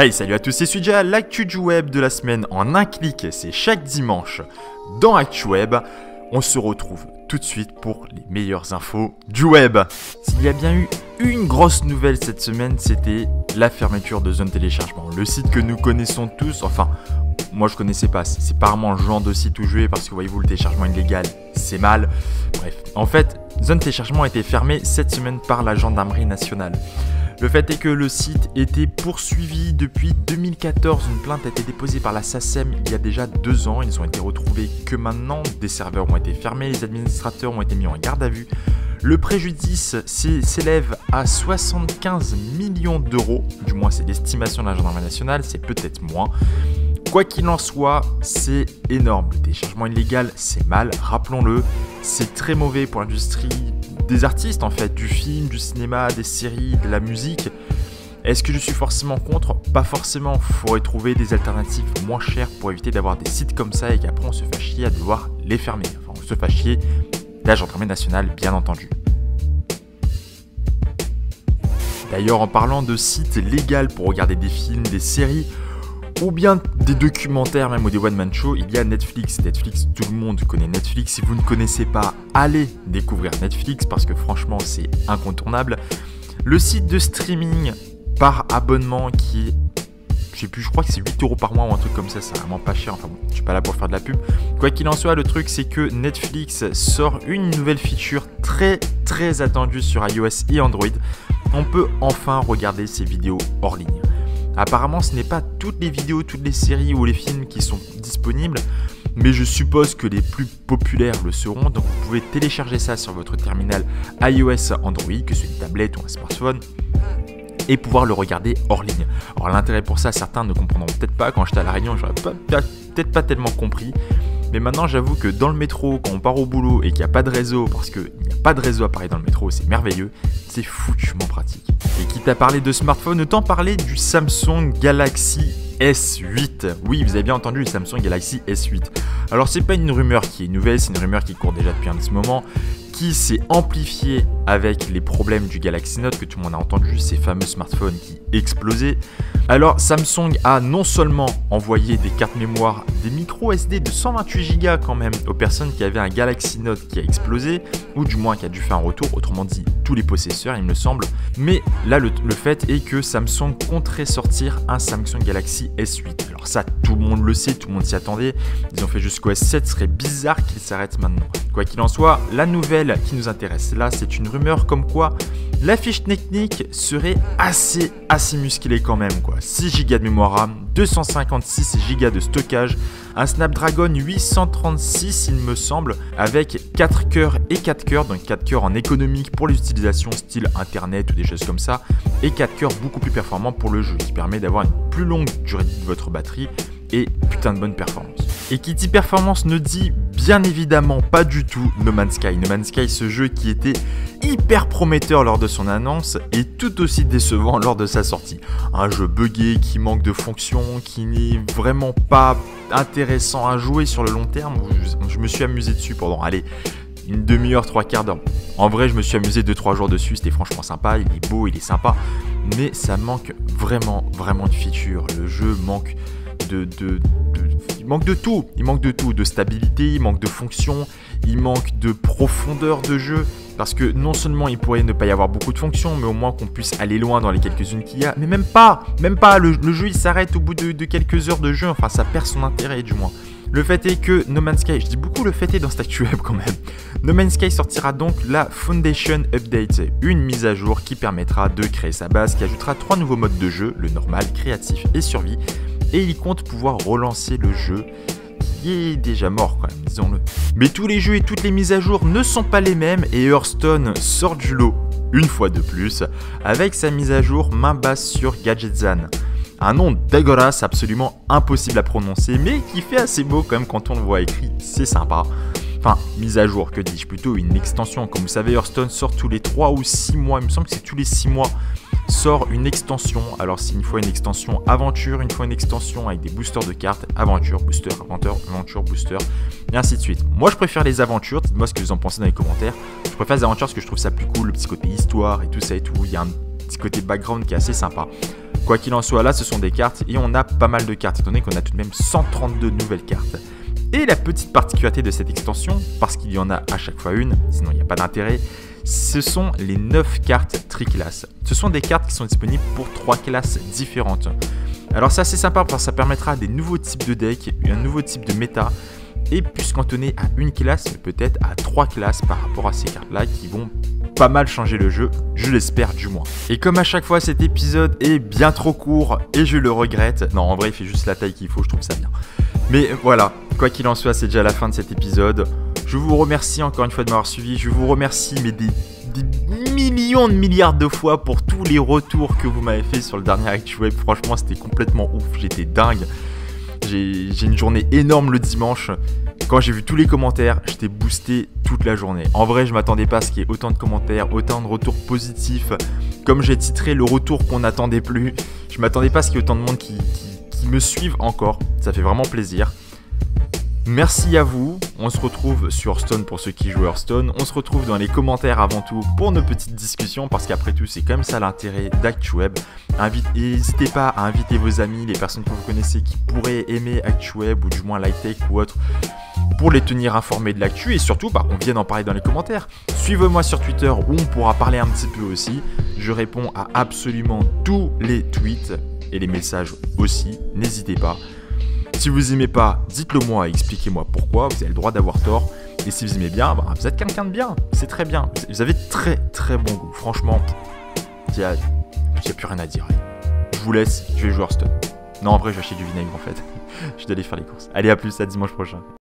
Hey, salut à tous, c'est Suja, l'actu du web de la semaine en un clic, c'est chaque dimanche dans ActuWeb. On se retrouve tout de suite pour les meilleures infos du web. S'il y a bien eu une grosse nouvelle cette semaine, c'était la fermeture de Zone Téléchargement. Le site que nous connaissons tous, enfin, moi je connaissais pas, c'est pas vraiment le genre de site où jouer parce que voyez-vous, le téléchargement illégal, c'est mal. Bref, en fait, Zone Téléchargement a été fermée cette semaine par la gendarmerie nationale. Le fait est que le site était poursuivi depuis 2014. Une plainte a été déposée par la SACEM il y a déjà 2 ans. Ils ont été retrouvés que maintenant. Des serveurs ont été fermés, les administrateurs ont été mis en garde à vue. Le préjudice s'élève à 75 millions d'euros. Du moins, c'est l'estimation de la gendarmerie nationale, c'est peut-être moins. Quoi qu'il en soit, c'est énorme. Le téléchargement illégal, c'est mal, rappelons-le. C'est très mauvais pour l'industrie des artistes, en fait, du film, du cinéma, des séries, de la musique. Est-ce que je suis forcément contre? Pas forcément. Il faudrait trouver des alternatives moins chères pour éviter d'avoir des sites comme ça et qu'après on se fasse chier à devoir les fermer. Enfin, on se fasse chier la gendarmerie nationale, bien entendu. D'ailleurs, en parlant de sites légaux pour regarder des films, des séries, ou bien des documentaires, même ou des one-man shows, il y a Netflix. Netflix, tout le monde connaît Netflix. Si vous ne connaissez pas, allez découvrir Netflix parce que franchement, c'est incontournable. Le site de streaming par abonnement qui est, je sais plus, je crois que c'est 8 € par mois ou un truc comme ça, c'est vraiment pas cher. Enfin bon, je suis pas là pour faire de la pub. Quoi qu'il en soit, le truc c'est que Netflix sort une nouvelle feature très attendue sur iOS et Android. On peut enfin regarder ses vidéos hors ligne. Apparemment, ce n'est pas toutes les vidéos, toutes les séries ou les films qui sont disponibles, mais je suppose que les plus populaires le seront. Donc vous pouvez télécharger ça sur votre terminal iOS, Android, que ce soit une tablette ou un smartphone, et pouvoir le regarder hors ligne. Alors l'intérêt pour ça, certains ne comprendront peut-être pas. Quand j'étais à La Réunion, j'aurais peut-être pas tellement compris. Mais maintenant, j'avoue que dans le métro, quand on part au boulot et qu'il n'y a pas de réseau, parce qu'il n'y a pas de réseau à Paris dans le métro, c'est merveilleux, c'est foutument pratique. Et quitte à parler de smartphone, autant parler du Samsung Galaxy S8. Oui, vous avez bien entendu, le Samsung Galaxy S8. Alors, c'est pas une rumeur qui est nouvelle, c'est une rumeur qui court déjà depuis un petit moment, qui s'est amplifiée avec les problèmes du Galaxy Note que tout le monde a entendu, ces fameux smartphones qui explosaient. Alors Samsung a non seulement envoyé des cartes mémoire, des micro SD de 128 Go quand même aux personnes qui avaient un Galaxy Note qui a explosé, ou du moins qui a dû faire un retour, autrement dit tous les possesseurs il me semble. Mais là le fait est que Samsung compterait sortir un Samsung Galaxy S8. Alors ça tout le monde le sait, tout le monde s'y attendait, ils ont fait jusqu'au S7, ce serait bizarre qu'ils s'arrêtent maintenant. Quoi qu'il en soit, la nouvelle qui nous intéresse là, c'est une rumeur comme quoi la fiche technique serait assez musclée quand même quoi. 6 Go de mémoire RAM, 256 Go de stockage, un Snapdragon 836 il me semble, avec 4 cœurs et 4 cœurs, donc 4 cœurs en économique pour les utilisations style internet ou des choses comme ça, et 4 cœurs beaucoup plus performants pour le jeu, qui permet d'avoir une plus longue durée de vie de votre batterie et putain de bonne performance. Et qui dit performance ne dit bien évidemment pas du tout No Man's Sky. No Man's Sky, ce jeu qui était hyper prometteur lors de son annonce et tout aussi décevant lors de sa sortie. Un jeu buggé qui manque de fonctions, qui n'est vraiment pas intéressant à jouer sur le long terme. Je me suis amusé dessus pendant, allez, une demi-heure, 3/4 d'heure. En vrai, je me suis amusé 2-3 jours dessus, c'était franchement sympa, il est beau, il est sympa, mais ça manque vraiment de features. Le jeu manque il manque de tout, de stabilité, il manque de fonctions, il manque de profondeur de jeu, parce que non seulement il pourrait ne pas y avoir beaucoup de fonctions, mais au moins qu'on puisse aller loin dans les quelques-unes qu'il y a, mais même pas, le jeu il s'arrête au bout de quelques heures de jeu, enfin ça perd son intérêt du moins. Le fait est que No Man's Sky, je dis beaucoup le fait est dans cette actu web quand même, No Man's Sky sortira donc la Foundation Update, une mise à jour qui permettra de créer sa base, qui ajoutera 3 nouveaux modes de jeu, le normal, créatif et survie, et il compte pouvoir relancer le jeu qui est déjà mort quand même, disons-le. Mais tous les jeux et toutes les mises à jour ne sont pas les mêmes et Hearthstone sort du lot une fois de plus avec sa mise à jour main basse sur Gadgetzan. Un nom dégueulasse absolument impossible à prononcer mais qui fait assez beau quand même quand on le voit écrit, c'est sympa. Enfin, mise à jour, que dis-je, plutôt une extension. Comme vous savez, Hearthstone sort tous les 3 ou 6 mois, il me semble que c'est tous les 6 mois, sort une extension. Alors c'est une fois une extension aventure, une fois une extension avec des boosters de cartes, aventure, booster, aventure, booster, et ainsi de suite. Moi je préfère les aventures, dites-moi ce que vous en pensez dans les commentaires. Je préfère les aventures parce que je trouve ça plus cool, le petit côté histoire et tout ça et tout, il y a un petit côté background qui est assez sympa. Quoi qu'il en soit, là ce sont des cartes et on a pas mal de cartes, étant donné qu'on a tout de même 132 nouvelles cartes. Et la petite particularité de cette extension, parce qu'il y en a à chaque fois une, sinon il n'y a pas d'intérêt, ce sont les 9 cartes triclasses. Ce sont des cartes qui sont disponibles pour 3 classes différentes. Alors c'est assez sympa parce que ça permettra des nouveaux types de decks, un nouveau type de méta, et plus se cantonner à une classe, mais peut-être à 3 classes par rapport à ces cartes-là qui vont pas mal changer le jeu, je l'espère du moins. Et comme à chaque fois, cet épisode est bien trop court et je le regrette. Non, en vrai, il fait juste la taille qu'il faut, je trouve ça bien. Mais voilà, quoi qu'il en soit, c'est déjà la fin de cet épisode. Je vous remercie encore une fois de m'avoir suivi. Je vous remercie, mais des millions de milliards de fois pour tous les retours que vous m'avez fait sur le dernier ActuWeb. Franchement, c'était complètement ouf, j'étais dingue. J'ai une journée énorme le dimanche. Quand j'ai vu tous les commentaires, j'étais boosté toute la journée. En vrai, je m'attendais pas à ce qu'il y ait autant de commentaires, autant de retours positifs. Comme j'ai titré le retour qu'on n'attendait plus, je m'attendais pas à ce qu'il y ait autant de monde qui me suivent encore. Ça fait vraiment plaisir. Merci à vous, on se retrouve sur Hearthstone pour ceux qui jouent Hearthstone, on se retrouve dans les commentaires avant tout pour nos petites discussions parce qu'après tout c'est comme ça l'intérêt d'ActuWeb. N'hésitez pas à inviter vos amis, les personnes que vous connaissez qui pourraient aimer ActuWeb ou du moins Lightech ou autre pour les tenir informés de l'actu et surtout qu'on vienne en parler dans les commentaires. Suivez-moi sur Twitter où on pourra parler un petit peu aussi, je réponds à absolument tous les tweets et les messages aussi, n'hésitez pas. Si vous aimez pas, dites-le moi et expliquez-moi pourquoi, vous avez le droit d'avoir tort. Et si vous aimez bien, vous êtes quelqu'un de bien, c'est très bien. Vous avez très très bon goût, franchement, il n'y a plus rien à dire. Je vous laisse, je vais jouer Hearthstone. Non, en vrai, je vais acheter du vinaigre en fait. Je dois aller faire les courses. Allez, à plus, à dimanche prochain.